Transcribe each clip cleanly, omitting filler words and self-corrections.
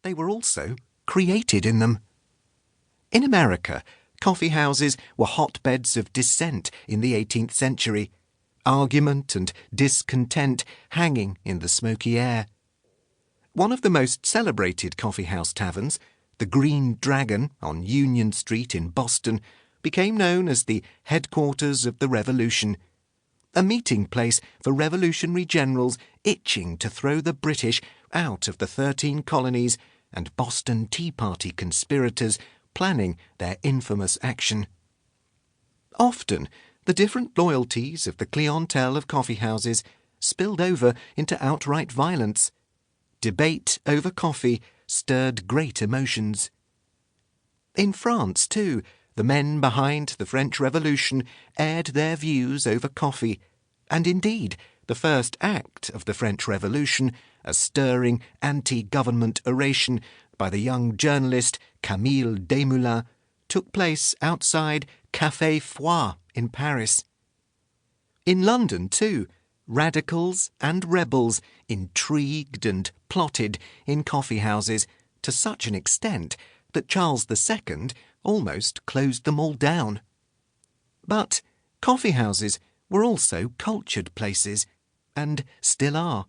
they were also created in them. In America, coffee houses were hotbeds of dissent in the 18th century, argument and discontent hanging in the smoky air. One of the most celebrated coffee house taverns, the Green Dragon on Union Street in Boston, became known as the headquarters of the Revolution, a meeting place for revolutionary generals itching to throw the British out of the 13 colonies and Boston Tea Party conspirators planning their infamous action. Often, the different loyalties of the clientele of coffee houses spilled over into outright violence. Debate over coffee stirred great emotions. In France, too, the men behind the French Revolution aired their views over coffee, and indeed, the first act of the French Revolution, a stirring anti-government oration by the young journalist Camille Desmoulins, took place outside Café Foy in Paris. In London, too, radicals and rebels intrigued and plotted in coffee houses to such an extent that Charles II almost closed them all down. But coffee houses were also cultured places, and still are.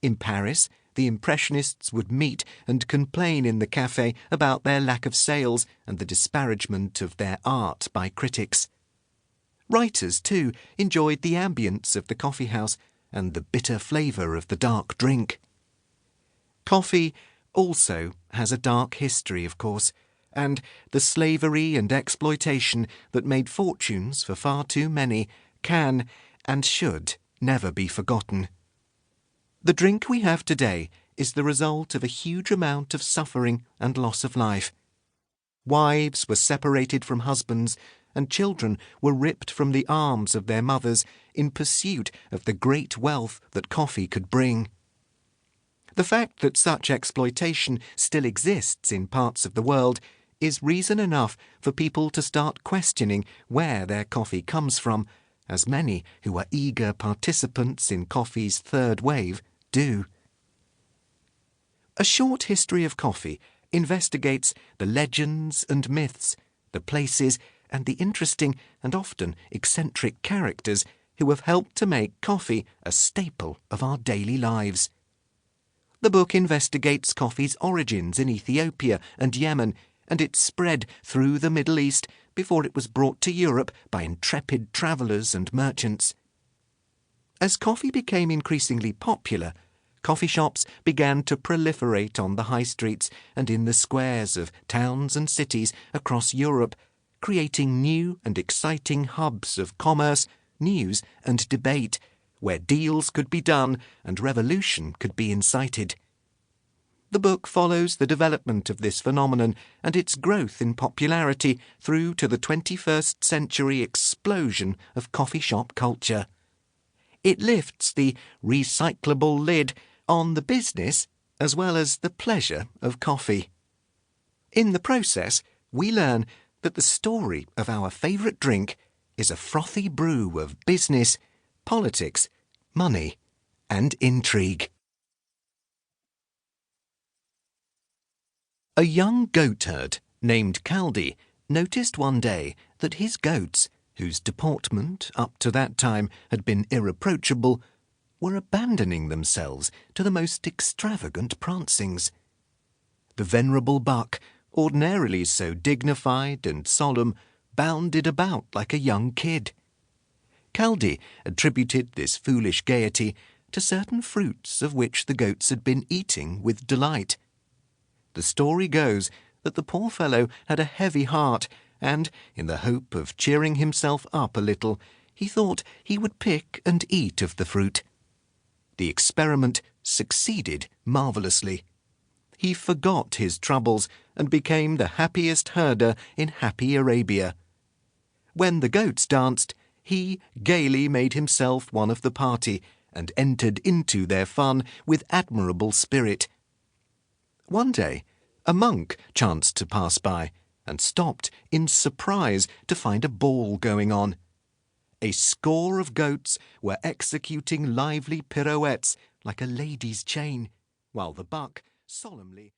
In Paris, the Impressionists would meet and complain in the café about their lack of sales and the disparagement of their art by critics. Writers, too, enjoyed the ambience of the coffee house and the bitter flavour of the dark drink. Coffee also has a dark history, of course, and the slavery and exploitation that made fortunes for far too many can and should never be forgotten. The drink we have today is the result of a huge amount of suffering and loss of life. Wives were separated from husbands, and children were ripped from the arms of their mothers in pursuit of the great wealth that coffee could bring. The fact that such exploitation still exists in parts of the world is reason enough for people to start questioning where their coffee comes from, as many who are eager participants in coffee's third wave do. A Short History of Coffee investigates the legends and myths, the places and the interesting and often eccentric characters who have helped to make coffee a staple of our daily lives. The book investigates coffee's origins in Ethiopia and Yemen and its spread through the Middle East before it was brought to Europe by intrepid travellers and merchants. As coffee became increasingly popular, coffee shops began to proliferate on the high streets and in the squares of towns and cities across Europe, creating new and exciting hubs of commerce, news and debate, where deals could be done and revolution could be incited. The book follows the development of this phenomenon and its growth in popularity through to the 21st century explosion of coffee shop culture. It lifts the recyclable lid on the business as well as the pleasure of coffee. In the process, we learn that the story of our favourite drink is a frothy brew of business, politics, money, and intrigue. A young goatherd named Caldi noticed one day that his goats, whose deportment up to that time had been irreproachable, were abandoning themselves to the most extravagant prancings. The venerable buck, ordinarily so dignified and solemn, bounded about like a young kid. Caldi attributed this foolish gaiety to certain fruits of which the goats had been eating with delight. The story goes that the poor fellow had a heavy heart, and, in the hope of cheering himself up a little, he thought he would pick and eat of the fruit. The experiment succeeded marvellously. He forgot his troubles and became the happiest herder in happy Arabia. When the goats danced, he gaily made himself one of the party and entered into their fun with admirable spirit. One day, a monk chanced to pass by and stopped in surprise to find a ball going on. A score of goats were executing lively pirouettes like a lady's chain, while the buck solemnly